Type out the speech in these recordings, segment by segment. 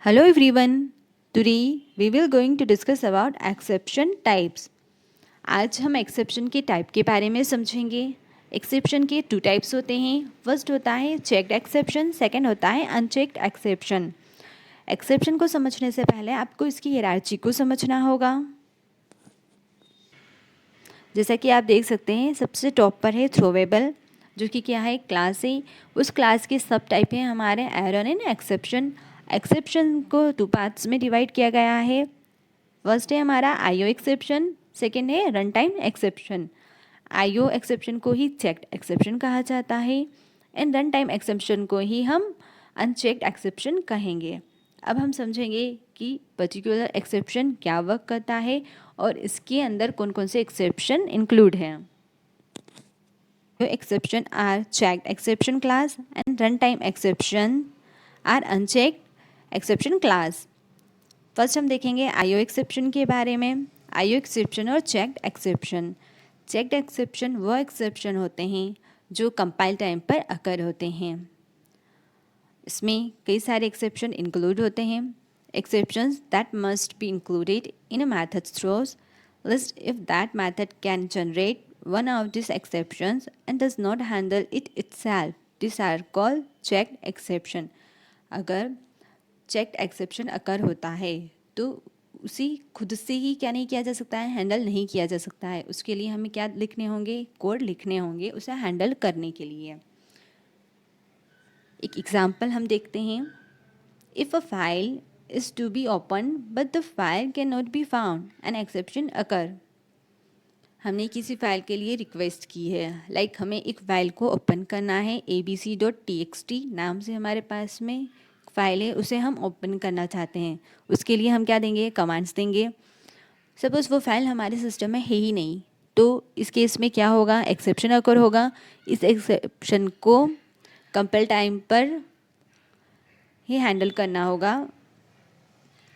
Hello everyone. Today we will going to discuss about exception types. आज हम exception के type के बारे में समझेंगे. एक्सेप्शन के 2 टाइप्स होते हैं. फर्स्ट होता है चेक्ड एक्सेप्शन, सेकंड होता है अनचेक्ड एक्सेप्शन. एक्सेप्शन को समझने से पहले आपको इसकी हायरार्ची को समझना होगा. जैसा कि आप देख सकते हैं सबसे टॉप पर है थ्रोवेबल, जो कि क्या है, क्लास है. उस क्लास के सब टाइप हैं हमारे एरर एंड एक्सेप्शन. एक्सेप्शन को 2 पार्ट्स में डिवाइड किया गया है. फर्स्ट है हमारा आईओ एक्सेप्शन, सेकेंड है run time exception. IO exception को ही चेक्ड एक्सेप्शन कहा जाता है एंड रन टाइम एक्सेप्शन को ही हम अनचेक्ड एक्सेप्शन कहेंगे. अब हम समझेंगे कि पर्टिकुलर एक्सेप्शन क्या वर्क करता है और इसके अंदर कौन कौन से एक्सेप्शन इंक्लूड हैं. Exception are checked exception class and run time exception are unchecked exception class. First हम देखेंगे आईओ एक्सेप्शन के बारे में. आईओ एक्सेप्शन और चेक्ड एक्सेप्शन. चेक्ड एक्सेप्शन वो एक्सेप्शन होते हैं जो कंपाइल टाइम पर अकर होते हैं. इसमें कई सारे एक्सेप्शन इंक्लूड होते हैं. Exceptions that must be included in a method throws list if that method can generate one of these exceptions and does not handle it itself. These are called checked exception. अगर checked exception occur होता है तो उसी खुद से ही क्या नहीं किया जा सकता है, हैंडल नहीं किया जा सकता है. उसके लिए हमें क्या लिखने होंगे, कोड लिखने होंगे उसे हैंडल करने के लिए. एक एग्जांपल हम देखते हैं. If a file is to be open but the file can not be found an exception occur. हमने किसी फाइल के लिए रिक्वेस्ट की है, लाइक हमें एक फाइल को ओपन करना है. abc.txt नाम से हमारे पास में फाइल है, उसे हम ओपन करना चाहते हैं. उसके लिए हम क्या देंगे, कमांड्स देंगे. सपोज़ वो फाइल हमारे सिस्टम में है ही नहीं, तो इस केस में क्या होगा, एक्सेप्शन अकर होगा. इस एक्सेप्शन को कंपाइल टाइम पर ही हैंडल करना होगा.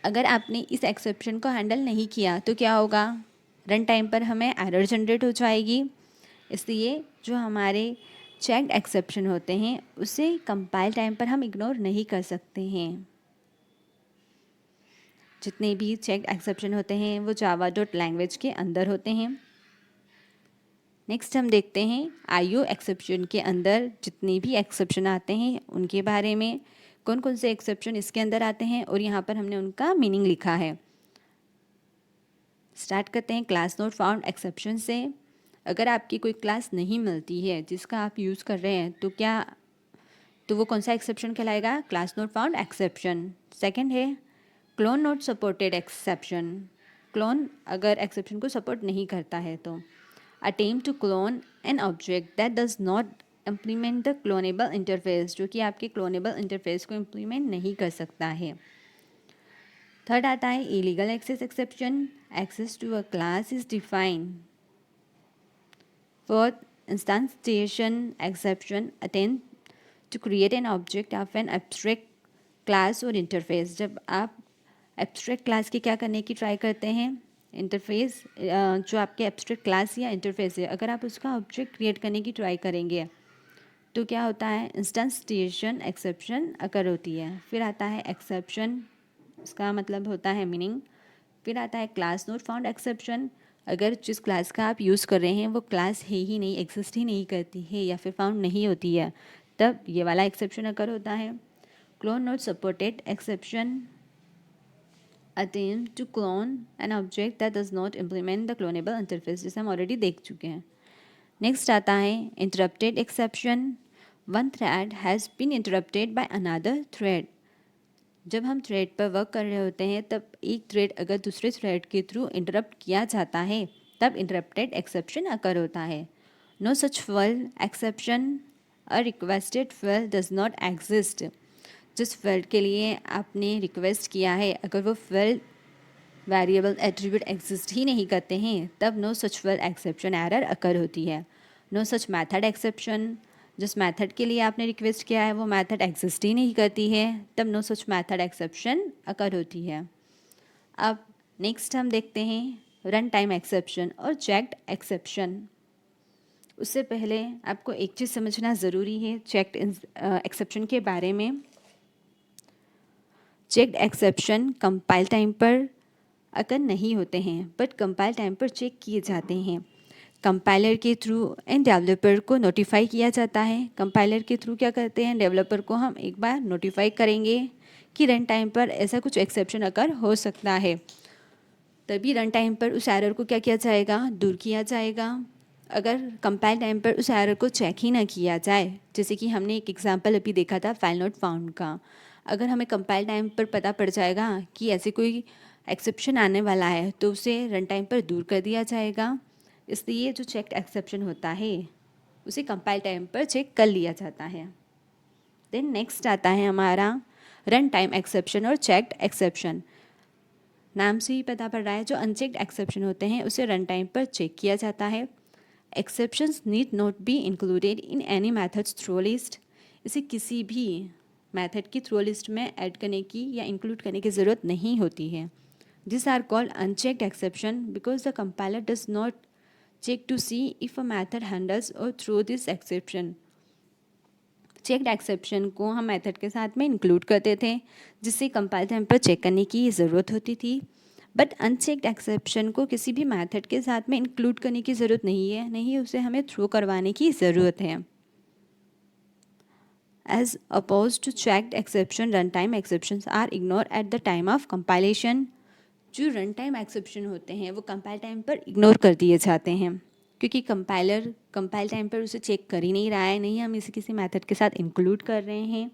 अगर आपने इस एक्सेप्शन को हैंडल नहीं किया तो क्या होगा, रन टाइम पर हमें एरर जनरेट हो जाएगी. इसलिए जो हमारे चेक्ड एक्सेप्शन होते हैं उसे कंपाइल टाइम पर हम इग्नोर नहीं कर सकते हैं. जितने भी चेक्ड एक्सेप्शन होते हैं वो जावा डॉट लैंग्वेज के अंदर होते हैं. नेक्स्ट हम देखते हैं आईओ एक्सेप्शन के अंदर जितने भी एक्सेप्शन आते हैं उनके बारे में. कौन कौन से एक्सेप्शन इसके अंदर आते हैं और यहाँ पर हमने उनका मीनिंग लिखा है. स्टार्ट करते हैं क्लास नॉट फाउंड एक्सेप्शन से. अगर आपकी कोई क्लास नहीं मिलती है जिसका आप यूज़ कर रहे हैं तो वो कौन सा एक्सेप्शन कहलाएगा, class not found exception. Second है clone not supported exception. Clone अगर एक्सेप्शन को सपोर्ट नहीं करता है तो. Attempt to clone an object that does not implement the cloneable interface, जो कि आपके क्लोनेबल इंटरफेस को इम्प्लीमेंट नहीं कर सकता है. थर्ड आता है illegal access exception. Access to a class is defined. Fourth instantiation exception. Attempt to create an object of an abstract class और इंटरफेस. जब आप एब्स्ट्रैक्ट क्लास की क्या करने की ट्राई करते हैं, इंटरफेस जो आपके एब्स्ट्रैक्ट क्लास या इंटरफेस है, अगर आप उसका ऑब्जेक्ट क्रिएट करने की ट्राई करेंगे तो क्या होता है, इंस्टेंशिएशन एक्सेप्शन अकर होती है. फिर आता है एक्सेप्शन, इसका मतलब होता है मीनिंग. फिर आता है क्लास नॉट फाउंड एक्सेप्शन. अगर जिस क्लास का आप यूज़ कर रहे हैं वो क्लास है ही नहीं, एग्जिस्ट ही नहीं करती है या फिर फाउंड नहीं होती है, तब ये वाला एक्सेप्शन अकर होता है. Clone not supported exception. attempt to clone an object that does not implement the clonable interface, जिसे हम ऑलरेडी देख चुके हैं. नेक्स्ट आता है interrupted exception. One thread has been interrupted by another thread. जब हम थ्रेड पर वर्क कर रहे होते हैं तब एक थ्रेड अगर दूसरे थ्रेड के थ्रू इंटरप्ट किया जाता है तब इंटरप्टेड एक्सेप्शन अकर होता है. No such field exception. A requested field does not exist. जिस फील्ड के लिए आपने रिक्वेस्ट किया है अगर वो फील्ड वेरिएबल एट्रीब्यूट एग्जिस्ट ही नहीं करते हैं तब no such field exception error occur होती है. No such method exception. जिस मेथड के लिए आपने रिक्वेस्ट किया है वो मेथड एग्जिस्ट ही नहीं करती है तब नो सच मेथड एक्सेप्शन अकर होती है. अब नेक्स्ट हम देखते हैं रन टाइम एक्सेप्शन और चेक्ड एक्सेप्शन. उससे पहले आपको एक चीज़ समझना ज़रूरी है चेक्ड एक्सेप्शन के बारे में. चेक्ड एक्सेप्शन कंपाइल टाइम पर अगर नहीं होते हैं बट कंपाइल टाइम पर चेक किए जाते हैं। कंपाइलर के थ्रू एंड डेवलपर को नोटिफाई किया जाता है। कंपाइलर के थ्रू क्या करते हैं, डेवलपर को हम एक बार नोटिफाई करेंगे कि रन टाइम पर ऐसा कुछ एक्सेप्शन अगर हो सकता है, तभी रन टाइम पर उस एरर को क्या किया जाएगा, दूर किया जाएगा। अगर कंपाइल टाइम पर उस एरर को चेक ही ना किया जाए, जैसे कि हमने एक एग्जांपल अभी देखा था फाइल नॉट फाउंड का, अगर हमें कंपाइल टाइम पर पता पड़ जाएगा कि ऐसे कोई एक्सेप्शन आने वाला है तो उसे रन टाइम पर दूर कर दिया जाएगा। इसलिए जो चेक्ड एक्सेप्शन होता है उसे कंपाइल टाइम पर चेक कर लिया जाता है। देन नेक्स्ट आता है हमारा रन टाइम एक्सेप्शन और चेक्ड एक्सेप्शन। नाम से ही पता पड़ रहा है, जो अनचेक्ड एक्सेप्शन होते हैं उसे रन टाइम पर चेक किया जाता है। Exceptions need not be included in any methods through list. इसे किसी भी मेथड की थ्रू लिस्ट में ऐड करने की या इंक्लूड करने की ज़रूरत नहीं होती है। This are called unchecked exception because the compiler does not check to see if a method handles or throw this exception। Checked exception को हम मेथड के साथ में इंक्लूड करते थे जिससे कंपाइल टाइम पर चेक करने की ज़रूरत होती थी, बट अनचेक्ड एक्सेप्शन को किसी भी मेथड के साथ में इंक्लूड करने की ज़रूरत नहीं है, नहीं उसे हमें थ्रो करवाने की ज़रूरत है। As opposed to checked exception, run time exceptions are ignore at the time of compilation. जो रन टाइम एक्सेप्शन होते हैं वो कंपाइल टाइम पर इग्नोर कर दिए जाते हैं, क्योंकि कंपाइलर कंपाइल टाइम पर उसे चेक कर ही नहीं रहा है, नहीं हम इसे किसी मेथड के साथ इंक्लूड कर रहे हैं,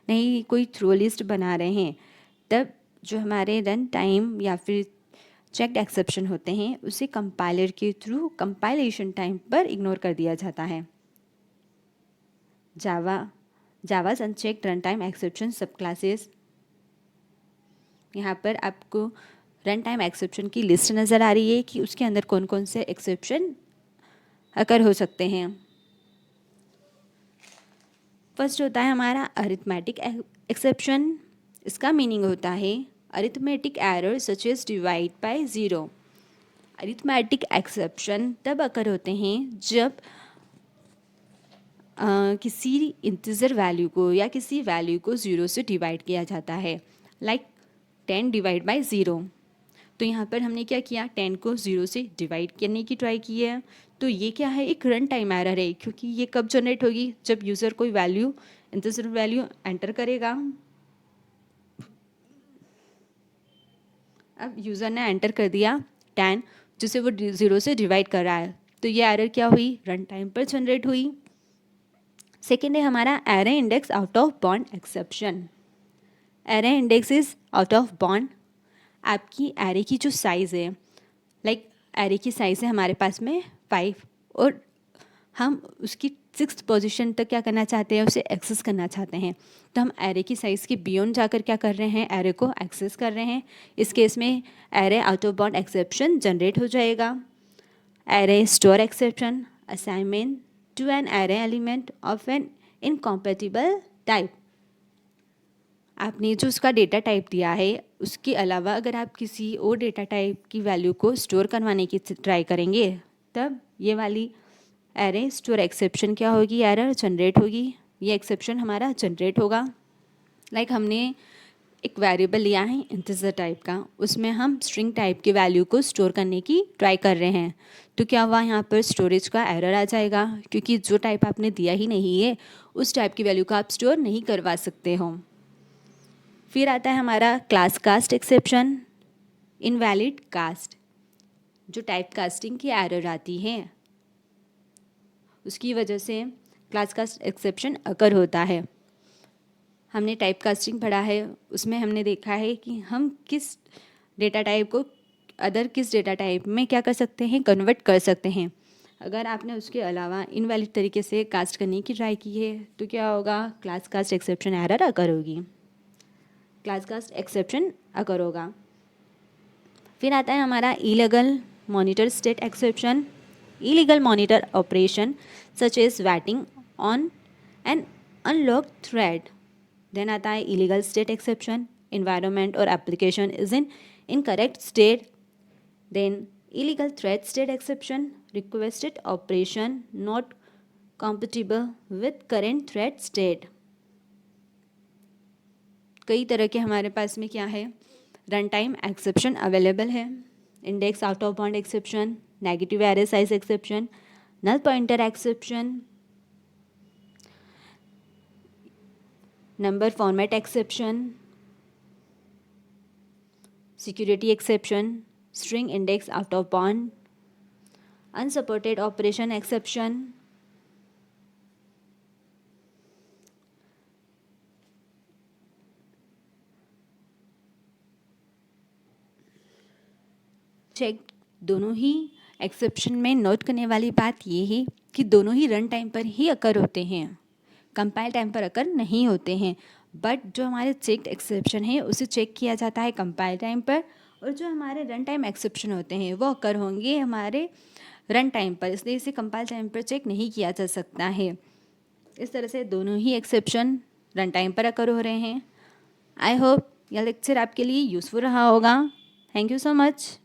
नहीं कोई थ्रो लिस्ट बना रहे हैं। तब जो हमारे रन टाइम या फिर चेक्ड एक्सेप्शन होते हैं उसे कंपाइलर के थ्रू कंपाइलेशन टाइम पर इग्नोर कर दिया जाता है। जावाज अनचेक्ड रन टाइम एक्सेप्शन सब क्लासेस। यहाँ पर आपको रन टाइम एक्सेप्शन की लिस्ट नज़र आ रही है कि उसके अंदर कौन कौन से एक्सेप्शन अकर हो सकते हैं। फर्स्ट होता है हमारा अरिथमेटिक एक्सेप्शन। इसका मीनिंग होता है arithmetic error such as divide by zero. Arithmetic exception तब अकर होते हैं जब किसी इंटीजर वैल्यू को या किसी वैल्यू को ज़ीरो से डिवाइड किया जाता है, लाइक 10 डिवाइड बाय ज़ीरो। तो यहाँ पर हमने क्या किया, 10 को 0 से डिवाइड करने की ट्राई की है। तो ये क्या है, एक रन टाइम एरर है, क्योंकि ये कब जनरेट होगी, जब यूज़र कोई वैल्यू इंटीजर वैल्यू एंटर करेगा। अब यूज़र ने एंटर कर दिया 10, जिसे वो 0 से डिवाइड कर रहा है, तो ये एरर क्या हुई, रन टाइम पर जनरेट हुई। सेकेंड है हमारा array index out of bound exception. Array index is out of bound. आपकी एरे की जो साइज़ है, लाइक एरे की साइज़ है हमारे पास में 5 और हम उसकी 6th पोजीशन तक क्या करना चाहते हैं, उसे एक्सेस करना चाहते हैं। तो हम एरे की साइज़ के बियॉन्ड जाकर क्या कर रहे हैं, एरे को एक्सेस कर रहे हैं। इस केस में array out of bound exception generate हो जाएगा। Array store exception, assignment to an array element of an incompatible type. आपने जो उसका डेटा टाइप दिया है उसके अलावा अगर आप किसी और डेटा टाइप की वैल्यू को स्टोर करवाने की ट्राई करेंगे, तब ये वाली एरे स्टोर एक्सेप्शन क्या होगी, एरर जनरेट होगी। ये एक्सेप्शन हमारा जनरेट होगा। लाइक हमने एक वेरिएबल लिया है इंटीजर टाइप का, उसमें हम स्ट्रिंग टाइप की वैल्यू को स्टोर करने की ट्राई कर रहे हैं, तो क्या हुआ, यहाँ पर स्टोरेज का एरर आ जाएगा, क्योंकि जो टाइप आपने दिया ही नहीं है उस टाइप की वैल्यू को आप स्टोर नहीं करवा सकते हो। फिर आता है हमारा class cast exception, invalid cast. जो टाइप कास्टिंग की एरर आती है उसकी वजह से क्लास कास्ट एक्सेप्शन अकर होता है। हमने टाइप कास्टिंग पढ़ा है, उसमें हमने देखा है कि हम किस डेटा टाइप को अदर किस डेटा टाइप में क्या कर सकते हैं, कन्वर्ट कर सकते हैं। अगर आपने उसके अलावा इनवैलिड तरीके से कास्ट करने की ट्राई की है तो क्या होगा, क्लास कास्ट एक्सेप्शन एरर अकर होगी, क्लास कास्ट एक्सेप्शन अकर होगा। फिर आता है हमारा illegal monitor state exception. Illegal monitor operation such as waiting on an unlocked thread. Then आता है इलीगल स्टेट एक्सेप्शन, इन्वायरमेंट और application is in incorrect state. Then illegal thread state exception, requested operation not compatible with current thread state। कई तरह के हमारे पास में क्या है, रन टाइम एक्सेप्शन अवेलेबल है। Index out of bound exception, negative array size exception, null pointer exception, number format exception, security exception, string index out of bound, unsupported operation exception, check. दोनों ही एक्सेप्शन में note करने वाली बात ये है कि दोनों ही रन टाइम पर ही अकर होते हैं, कंपाइल टाइम पर अकर नहीं होते हैं। बट जो हमारे चेक्ड एक्सेप्शन है उसे चेक किया जाता है कंपाइल टाइम पर, और जो हमारे रन टाइम एक्सेप्शन होते हैं वो अकर होंगे हमारे रन टाइम पर, इसलिए इसे कंपाइल टाइम पर चेक नहीं किया जा सकता है। इस तरह से दोनों ही एक्सेप्शन रन टाइम पर अकर हो रहे हैं। आई होप यह लेक्चर आपके लिए यूज़फुल रहा होगा। Thank you so much.